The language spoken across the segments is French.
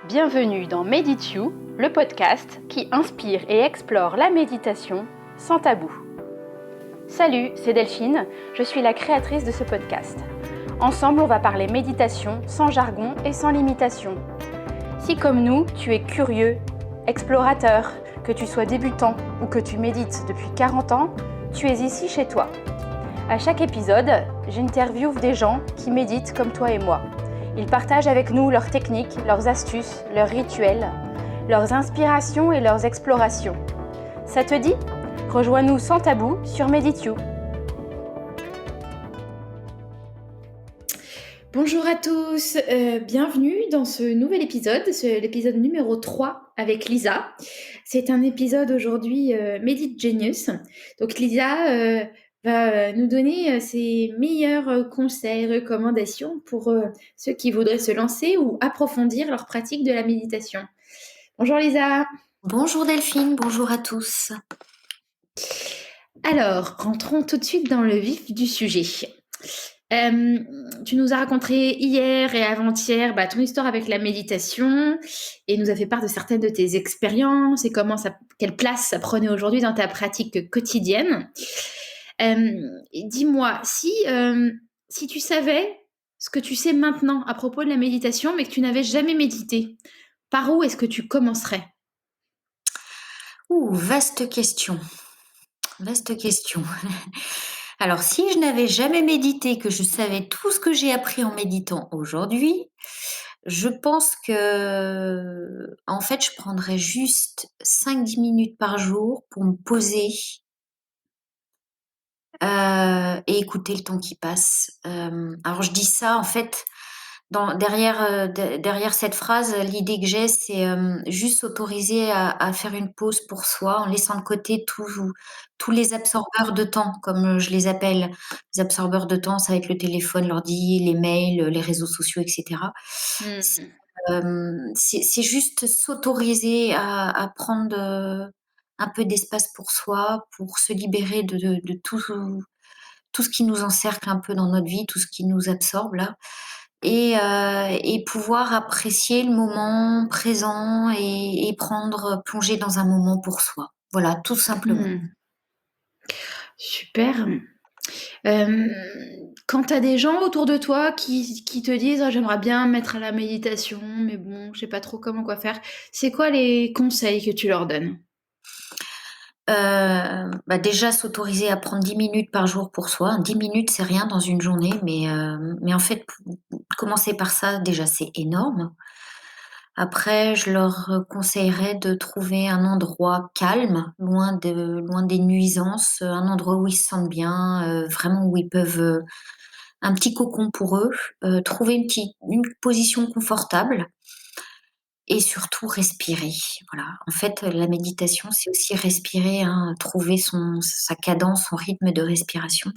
Bienvenue dans Medit You, le podcast qui inspire et explore la méditation sans tabou. Salut, c'est Delphine, je suis la créatrice de ce podcast. Ensemble, on va parler méditation sans jargon et sans limitation. Si comme nous, tu es curieux, explorateur, que tu sois débutant ou que tu médites depuis 40 ans, tu es ici chez toi. À chaque épisode, j'interviewe des gens qui méditent comme toi et moi. Ils partagent avec nous leurs techniques, leurs astuces, leurs rituels, leurs inspirations et leurs explorations. Ça te dit ? Rejoins-nous sans tabou sur Medit You. Bonjour à tous, bienvenue dans ce nouvel épisode, c'est l'épisode numéro 3 avec Lisa. C'est un épisode aujourd'hui Medit Genius. Donc Lisa va nous donner ses meilleurs conseils, recommandations pour ceux qui voudraient se lancer ou approfondir leur pratique de la méditation. Bonjour Lisa. Bonjour Delphine, bonjour à tous. Alors, rentrons tout de suite dans le vif du sujet. Tu nous as raconté hier et avant-hier ton histoire avec la méditation et nous a fait part de certaines de tes expériences et quelle place ça prenait aujourd'hui dans ta pratique quotidienne. Dis-moi, si tu savais ce que tu sais maintenant à propos de la méditation mais que tu n'avais jamais médité, par où est-ce que tu commencerais ? Vaste question. Vaste question. Alors, si je n'avais jamais médité, que je savais tout ce que j'ai appris en méditant aujourd'hui, je pense que, en fait, je prendrais juste 5-10 minutes par jour pour me poser et écouter le temps qui passe. Alors, je dis ça, en fait, derrière cette phrase, l'idée que j'ai, c'est juste s'autoriser à faire une pause pour soi en laissant de côté tous les absorbeurs de temps, comme je les appelle. Les absorbeurs de temps, ça va être le téléphone, l'ordi, les mails, les réseaux sociaux, etc. C'est juste s'autoriser à prendre un peu d'espace pour soi, pour se libérer de tout ce qui nous encercle un peu dans notre vie, tout ce qui nous absorbe là. Et pouvoir apprécier le moment présent et plonger dans un moment pour soi. Voilà, tout simplement. Super. Quand tu as des gens autour de toi qui te disent j'aimerais bien me mettre à la méditation, mais bon, je sais pas trop quoi faire, c'est quoi les conseils que tu leur donnes ? Déjà s'autoriser à prendre 10 minutes par jour pour soi. 10 minutes, c'est rien dans une journée, mais en fait, commencer par ça, déjà, c'est énorme. Après, je leur conseillerais de trouver un endroit calme, loin des nuisances, un endroit où ils se sentent bien, vraiment où ils peuvent, un petit cocon pour eux, trouver une position confortable et surtout respirer. Voilà. En fait, la méditation, c'est aussi respirer, hein, trouver sa cadence, son rythme de respiration.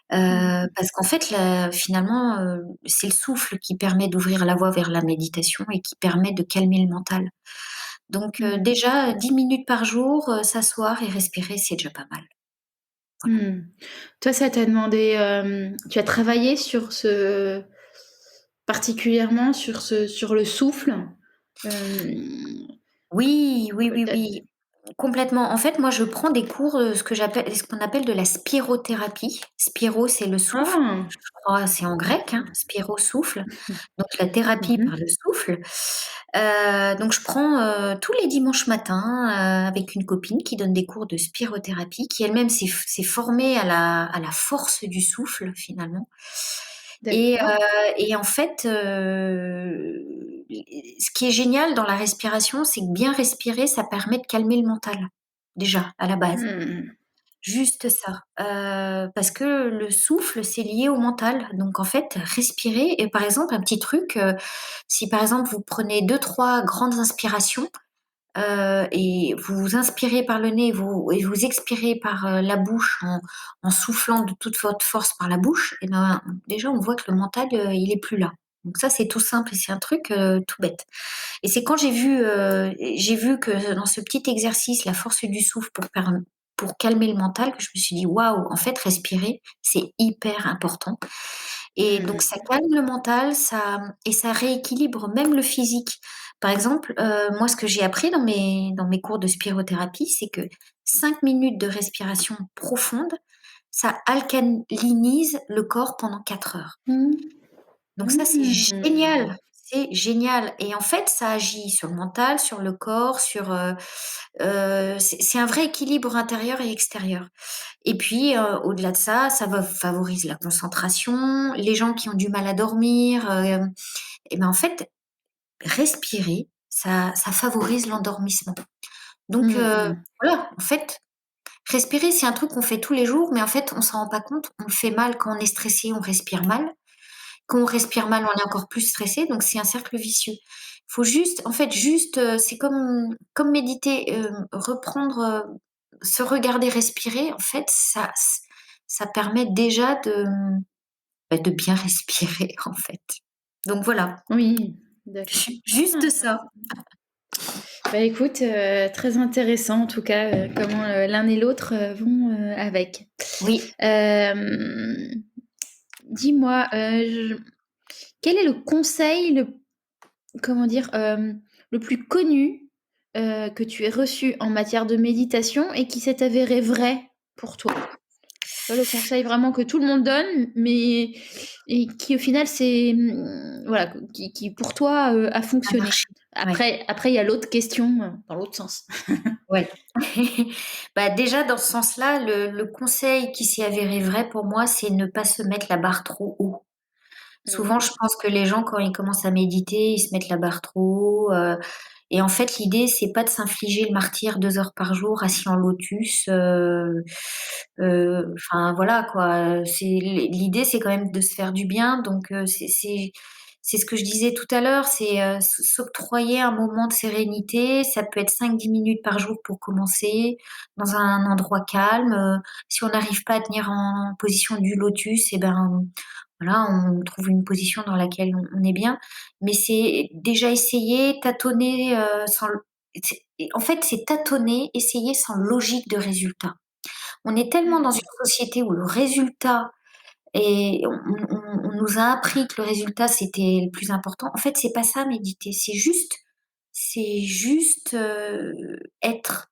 Parce qu'en fait, finalement, c'est le souffle qui permet d'ouvrir la voie vers la méditation et qui permet de calmer le mental. Donc, déjà 10 minutes par jour, s'asseoir et respirer, c'est déjà pas mal. Voilà. Toi, ça t'a demandé, tu as travaillé particulièrement sur le souffle. Oui, oui, oui, T'as- oui. Complètement. En fait, moi, je prends des cours, ce qu'on appelle de la spirothérapie. Spiro, c'est le souffle. Ah. Je crois, c'est en grec, hein, spiro, souffle. Donc la thérapie par le souffle. Donc je prends, tous les dimanches matins, avec une copine qui donne des cours de spirothérapie, qui elle-même s'est formée à la force du souffle, finalement. Et D'accord. en fait, ce qui est génial dans la respiration, c'est que bien respirer, ça permet de calmer le mental, déjà, à la base. Juste ça, parce que le souffle, c'est lié au mental. Donc en fait, respirer et par exemple, un petit truc, si par exemple, vous prenez 2-3 grandes inspirations, et vous inspirez par le nez et vous expirez par, la bouche en soufflant de toute votre force par la bouche, et ben, déjà, on voit que le mental, il est plus là. Donc ça, c'est tout simple et c'est un truc, tout bête. Et c'est quand j'ai vu que dans ce petit exercice, la force du souffle pour calmer le mental, que je me suis dit: «Waouh, en fait, respirer, c'est hyper important». Et donc ça calme le mental, ça rééquilibre même le physique. Par exemple, moi, ce que j'ai appris dans mes cours de spirothérapie, c'est que 5 minutes de respiration profonde, ça alcalinise le corps pendant 4 heures. Mmh. Donc ça, c'est Mmh. génial, c'est génial et en fait, ça agit sur le mental, sur le corps, c'est un vrai équilibre intérieur et extérieur et puis, au-delà de ça, ça va favorise la concentration. Les gens qui ont du mal à dormir, et ben, en fait, respirer, ça favorise l'endormissement. Donc, Mmh mh. voilà, en fait, respirer, c'est un truc qu'on fait tous les jours, mais en fait, on s'en rend pas compte. On le fait mal quand on est stressé, on respire mal. Quand on respire mal, on est encore plus stressé, donc c'est un cercle vicieux. Faut juste en fait, juste, c'est comme méditer, reprendre, se regarder respirer, en fait, ça permet déjà de bien respirer, en fait. Donc voilà, Oui, d'accord. juste ça. Bah, écoute, très intéressant en tout cas, comment, l'un et l'autre, vont, avec. Oui. Hem, Dis-moi, je quel est le conseil comment dire? Le plus connu, que tu aies reçu en matière de méditation et qui s'est avéré vrai pour toi? Tu vois, le conseil vraiment que tout le monde donne, mais et qui au final c'est, voilà, qui pour toi, a Ça fonctionné. marche. Ouais, Après il y a l'autre question, dans l'autre sens. ouais. Bah, déjà dans ce sens-là, le conseil qui s'est avéré vrai pour moi, c'est ne pas se mettre la barre trop haut. Mmh. Souvent, je pense que les gens, quand ils commencent à méditer, ils se mettent la barre trop haut, et en fait, l'idée, c'est pas de s'infliger le martyre 2 heures par jour assis en lotus, enfin voilà quoi, l'idée, c'est quand même de se faire du bien donc c'est ce que je disais tout à l'heure, c'est, s'octroyer un moment de sérénité. Ça peut être 5-10 minutes par jour pour commencer, dans un endroit calme, si on n'arrive pas à tenir en position du lotus et ben, voilà, on trouve une position dans laquelle on est bien. Mais c'est déjà essayer, tâtonner, sans l c'est en fait, c'est tâtonner, essayer sans logique de résultat. On est tellement dans une Mmh. société où le résultat et on nous a appris que le résultat, c'était le plus important. En fait, c'est pas ça méditer, c'est juste, être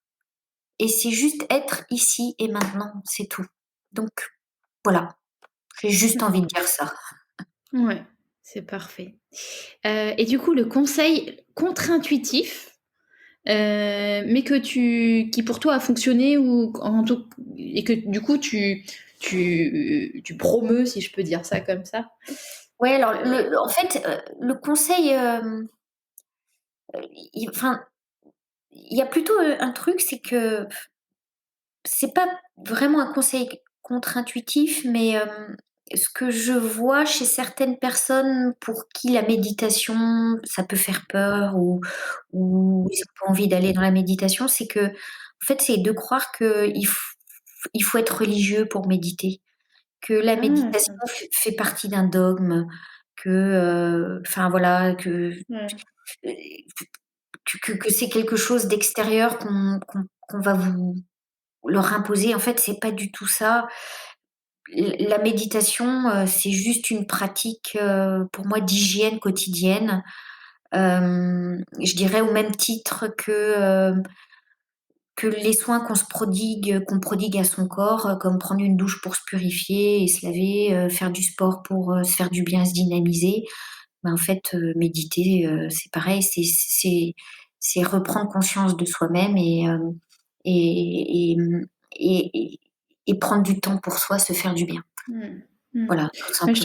et c'est juste être ici et maintenant, c'est tout. Donc voilà, j'ai juste envie de dire ça. Ouais, c'est parfait. Et du coup, le conseil contre-intuitif, mais qui pour toi a fonctionné ou en tout et que du coup tu promeus, si je peux dire ça comme ça? Ouais, alors Heu, en fait, le conseil, i enfin, il y a plutôt, un truc, c'est que c'est pas vraiment un conseil contre-intuitif, mais ce que je vois chez certaines personnes pour qui la méditation, ça peut faire peur ou ils ont pas envie d'aller dans la méditation, c'est que en fait, c'est de croire qu'il faut être religieux pour méditer, que la méditation ah! fait partie d'un dogme, que, enfin voilà, Ouais. heu, que c'est quelque chose d'extérieur qu'on va vous leur imposer. En fait, c'est pas du tout ça. La méditation, c'est juste une pratique, pour moi d'hygiène quotidienne. Je dirais au même titre que les soins qu'on prodigue à son corps, comme prendre une douche pour se purifier et se laver, faire du sport pour, se faire du bien, se dynamiser. Ben, en fait, méditer, c'est pareil, c'est reprendre conscience de soi-même et et mmh et et prendre du temps pour soi, se faire du bien. Mmh. Mmh. Voilà, tout Ouais, simplement. je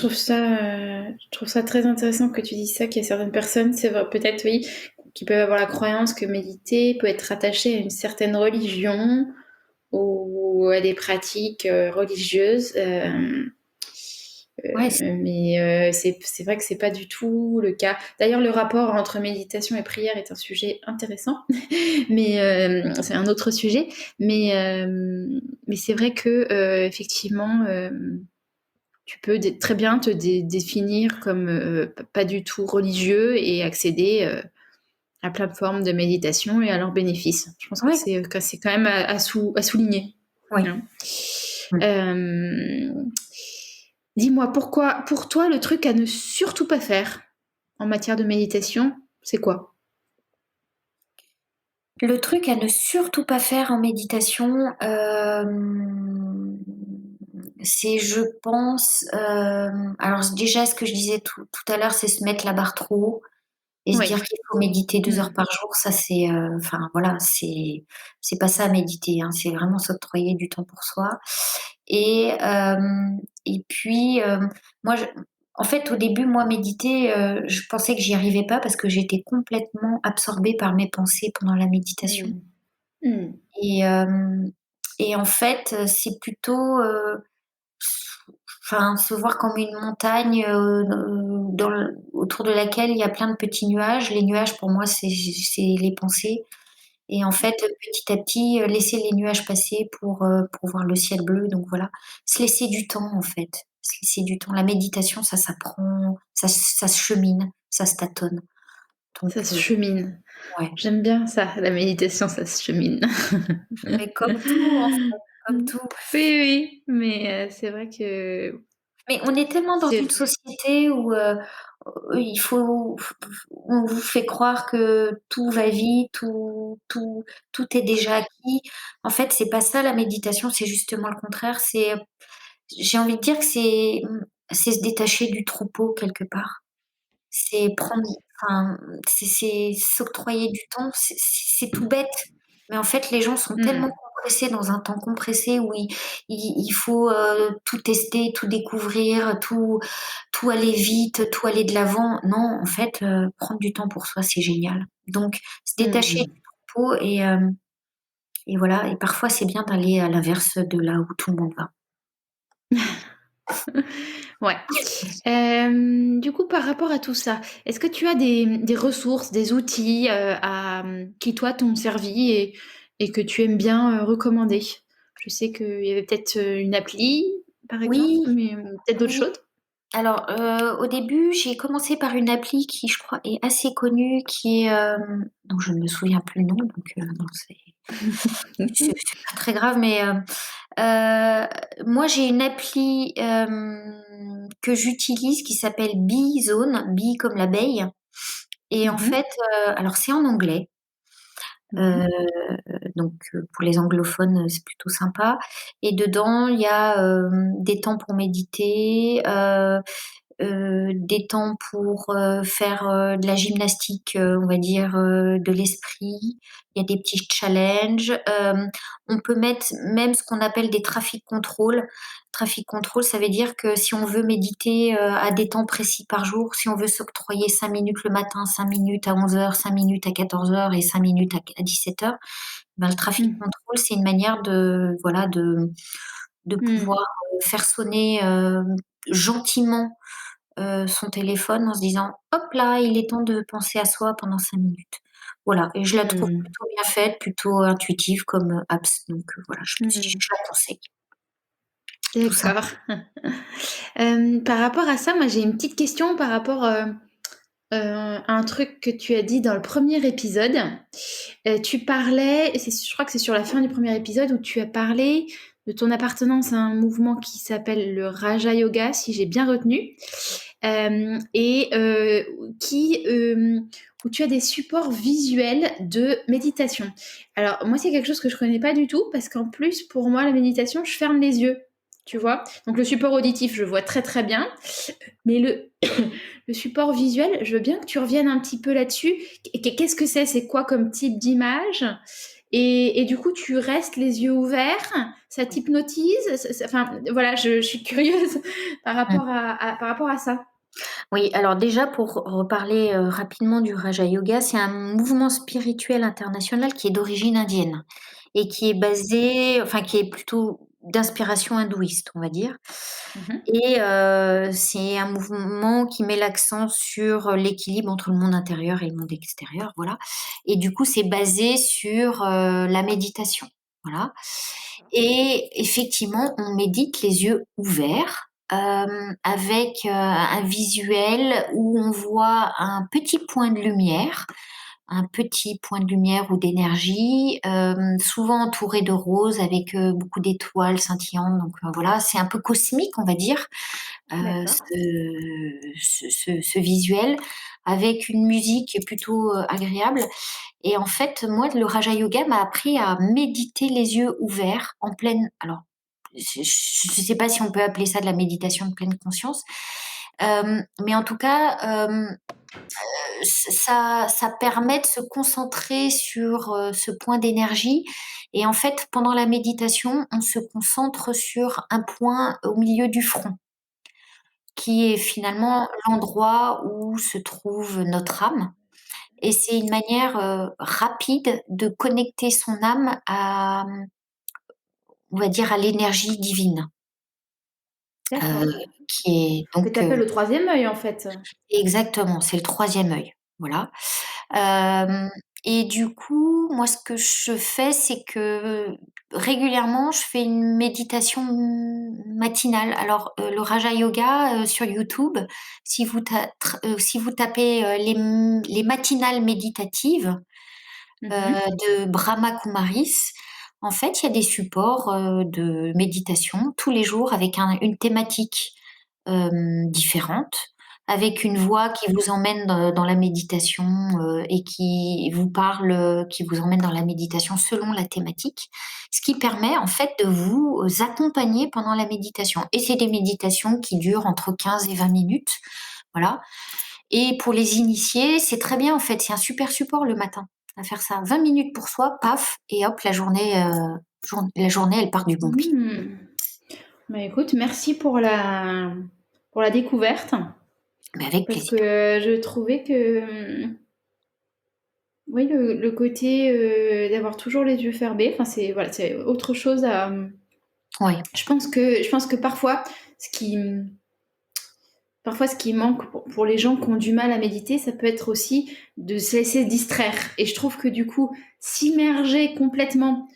trouve ça très intéressant que tu dises ça, qu'il y a certaines personnes, c'est vrai, peut-être oui, qui peuvent avoir la croyance que méditer peut être rattaché à une certaine religion ou à des pratiques, religieuses, Ouais, c'est vrai que c'est pas du tout le cas. D'ailleurs, le rapport entre méditation et prière est un sujet intéressant, mais c'est un autre sujet. Mais c'est vrai que, effectivement, tu peux très bien te définir comme pas du tout religieux et accéder à plein de formes de méditation et à leurs bénéfices. Je pense ouais, que c'est quand même à souligner. ouais. Hein. Mmh. Euh, Dis-moi, pourquoi, pour toi, le truc à ne surtout pas faire en matière de méditation, c'est quoi? Le truc à ne surtout pas faire en méditation, c'est je pense, alors déjà ce que je disais tout à l'heure, c'est se mettre la barre trop haut et se Oui. dire qu'il faut méditer 2 heures Mmh. par jour, ça c'est, enfin voilà, c'est pas ça méditer, hein, c'est vraiment s'octroyer du temps pour soi et et puis, moi je en fait au début moi méditer, je pensais que j'y arrivais pas parce que j'étais complètement absorbée par mes pensées pendant la méditation. Mmh. Mmh. Et en fait, c'est plutôt, enfin, se voir comme une montagne, dans le autour de laquelle il y a plein de petits nuages. Les nuages pour moi, c'est les pensées et en fait, petit à petit, laisser les nuages passer pour voir le ciel bleu, donc voilà. Se laisser du temps, en fait, se laisser du temps. La méditation, ça s'apprend, ça se chemine, ça se tâtonne, donc Ça se chemine. ouais. J'aime bien ça, la méditation, ça se chemine. Mais comme tout, en fait, comme Mmh. tout. Oui, oui, mais c'est vrai que Mais on est tellement dans c'est une société où, il faut on vous fait croire que tout va vite, tout est déjà acquis. En fait, c'est pas ça la méditation, c'est justement le contraire. J'ai envie de dire que c'est se détacher du troupeau quelque part. C'est prendre enfin, c'est s'octroyer du temps, c'est tout bête, mais en fait, les gens sont tellement mmh, compressés dans un temps compressé où il faut, tout tester, tout découvrir, tout aller vite, tout aller de l'avant. Non, en fait, prendre du temps pour soi, c'est génial. Donc se détacher mmh. du troupeau et voilà et parfois, c'est bien d'aller à l'inverse de là où tout le monde va. Ouais. Du coup, par rapport à tout ça, est-ce que tu as des ressources, des outils, qui toi t'ont servi et que tu aimes bien, recommander? Je sais qu'il y avait peut-être, une appli, par exemple, Oui, mais, peut-être d'autres oui. choses? Alors, au début, j'ai commencé par une appli qui, je crois, est assez connue, qui est, dont je ne me souviens plus le nom, donc non, c'est pas très grave, mais moi, j'ai une appli, que j'utilise qui s'appelle Beezone, bee comme l'abeille et en Mmh mh. fait, alors c'est en anglais, Mmh. heu, donc pour les anglophones, c'est plutôt sympa et dedans, il y a, des temps pour méditer, des temps pour, faire, de la gymnastique, on va dire, de l'esprit. Il y a des petits challenges. On peut mettre même ce qu'on appelle des traffic control. Traffic control, ça veut dire que si on veut méditer, à des temps précis par jour, si on veut s'octroyer 5 minutes le matin, 5 minutes à 11 heures, 5 minutes à 14 heures et 5 minutes à 17 heures, ben, le traffic Mmh. control, c'est une manière de voilà, de Mmh. pouvoir, faire sonner, gentiment son téléphone en se disant: «Hop là, il est temps de penser à soi pendant 5 minutes». Voilà et je la trouve Mmh. plutôt bien faite, plutôt intuitive comme, apps donc voilà, Mmh. je la conseille, tout D'accord. simplement. Par rapport à ça, moi, j'ai une petite question par rapport, à un truc que tu as dit dans le premier épisode. Tu parlais et je crois que c'est sur la fin du premier épisode où tu as parlé de ton appartenance à un mouvement qui s'appelle le Raja Yoga, si j'ai bien retenu, et qui, où tu as des supports visuels de méditation. Alors moi, c'est quelque chose que je connais pas du tout parce qu'en plus, pour moi, la méditation, je ferme les yeux, tu vois? Donc le support auditif, je vois très, très bien, mais le support visuel, je veux bien que tu reviennes un petit peu là-dessus. Qu'est-ce que c'est? C'est quoi comme type d'image? Et du coup, tu restes les yeux ouverts, ça t'hypnotise? Enfin, voilà, je suis curieuse par Mmh. rapport par rapport à ça. Oui, alors déjà pour reparler, rapidement du Raja Yoga, c'est un mouvement spirituel international qui est d'origine indienne et qui est basé enfin qui est plutôt d'inspiration hindouiste, on va dire. Mmh. Et c'est un mouvement qui met l'accent sur l'équilibre entre le monde intérieur et le monde extérieur, voilà. Et du coup, c'est basé sur, la méditation, voilà. Et effectivement, on médite les yeux ouverts, avec, un visuel où on voit un petit point de lumière ou d'énergie, souvent entouré de roses avec, beaucoup d'étoiles scintillantes donc voilà, c'est un peu cosmique, on va dire. D'accord. ce visuel avec une musique plutôt, agréable et en fait, moi, le Raja Yoga m'a appris à méditer les yeux ouverts en pleine alors, je sais pas si on peut appeler ça de la méditation de pleine conscience, mais en tout cas, ça permet de se concentrer sur, ce point d'énergie et en fait, pendant la méditation, on se concentre sur un point au milieu du front, qui est finalement l'endroit où se trouve notre âme et c'est une manière, rapide de connecter son âme à, on va dire, à l'énergie divine, heu, D'accord. qui est Que tu donc appelles le troisième œil, en fait? exactement, c'est le troisième œil, voilà. Hem et du coup, moi, ce que je fais, c'est que régulièrement, je fais une méditation matinale. Alors, le Raja Yoga, sur YouTube, si vous tapez, les matinales méditatives, Mmh. de Brahma Kumaris, en fait, il y a des supports, de méditation tous les jours avec une thématique différentes, avec une voix qui vous emmène dans la méditation, et qui vous parle, qui vous emmène dans la méditation selon la thématique. Ce qui permet en fait de vous accompagner pendant la méditation et c'est des méditations qui durent entre 15 et 20 minutes, voilà et pour les initiés, c'est très bien en fait, c'est un super support le matin à faire ça. 20 minutes pour soi, paf et hop la journée elle part du bon pied. Mmh. Bah, écoute, merci pour la découverte Mais avec parce plaisir. que je trouvais que, oui, le côté, d'avoir toujours les yeux fermés, enfin, c'est voilà, c'est autre chose à, Oui, je pense que parfois, ce qui, parfois, ce qui manque pour les gens qui ont du mal à méditer, ça peut être aussi de se laisser distraire et je trouve que du coup, s'immerger complètement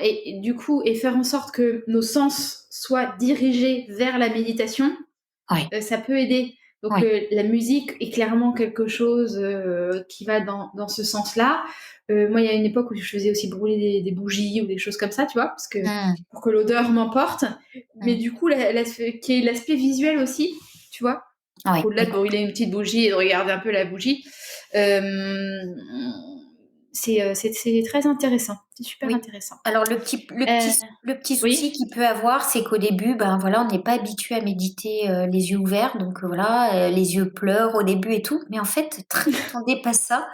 et du coup et faire en sorte que nos sens soient dirigés vers la méditation, oui, ça peut aider. Donc, oui. la musique est clairement quelque chose, qui va dans ce sens-là. Moi, il y a une époque où je faisais aussi brûler des bougies ou des choses comme ça, tu vois? Parce que Mmh, pour que l'odeur m'emporte. Mais mmh. du coup, qu'il y ait l'aspect visuel aussi, tu vois? Oui, Au-delà de écoute, brûler une petite bougie et de regarder un peu la bougie, c'est très intéressant. C'est super oui. intéressant. Alors Heu, le petit souci oui? qu'il peut avoir, c'est qu'au début, ben, voilà, on n'est pas habitué à méditer, les yeux ouverts donc voilà, les yeux pleurent au début et tout. Mais en fait, très vite, on dépasse ça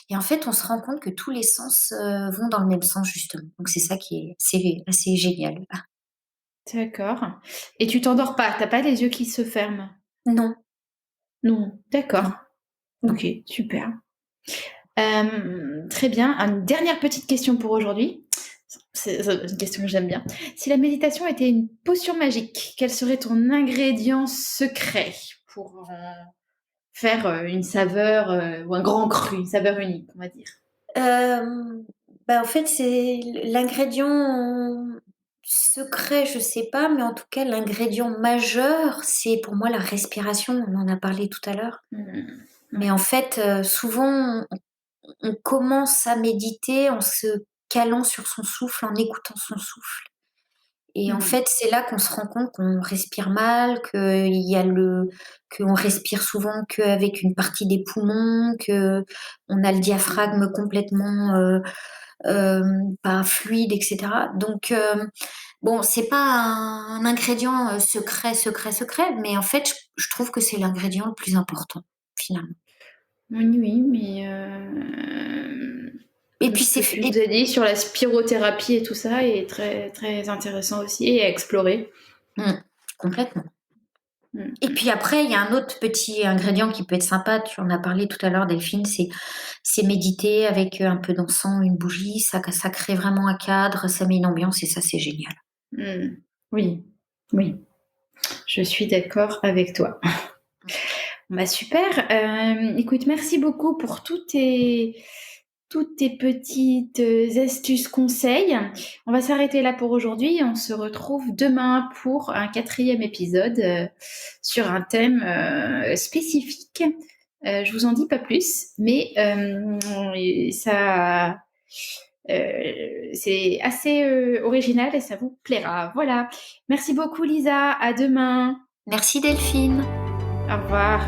et en fait, on se rend compte que tous les sens, vont dans le même sens justement. Donc c'est ça qui est c'est assez génial. D'accord et tu t'endors pas? Tu as pas les yeux qui se ferment? Non, Non, d'accord. non, non. OK, super. Très bien. Une dernière petite question pour aujourd'hui. C'est une question que j'aime bien. Si la méditation était une potion magique, quel serait ton ingrédient secret pour en faire, une saveur, ou un grand cru, une saveur unique, on va dire? Hem, Bah, en fait, c'est l'ingrédient secret, je sais pas, mais en tout cas, l'ingrédient majeur, c'est pour moi la respiration. On en a parlé tout à l'heure. Mmh. Mais Ouais. en fait, souvent, on commence à méditer en se calant sur son souffle, en écoutant son souffle et en Mmh. fait, c'est là qu'on se rend compte qu'on respire mal, qu'on respire souvent qu'avec une partie des poumons, qu'on a le diaphragme complètement, pas fluide et cetera. Donc bon, c'est pas un ingrédient, secret, secret, secret, mais en fait, je trouve que c'est l'ingrédient le plus important, finalement. Oui, oui, mais Et puis ce c'est que f tu nous as dit sur la spirothérapie et tout ça est très, très intéressant aussi et à explorer. mmh, complètement. Mmh Et mh. puis après, il y a un autre petit ingrédient qui peut être sympa, tu en as parlé tout à l'heure Delphine, c'est méditer avec, un peu d'encens, une bougie, ça crée vraiment un cadre, ça met une ambiance et ça, c'est génial. Mmh. Oui, oui, je suis d'accord avec toi. Bah, super, écoute, merci beaucoup pour toutes tes petites, astuces, conseils. On va s'arrêter là pour aujourd'hui et on se retrouve demain pour un quatrième épisode, sur un thème, spécifique. Je vous en dis pas plus, mais et ça, c'est assez, original et ça vous plaira. Voilà. Merci beaucoup Lisa, à demain. Merci Delphine. Au revoir.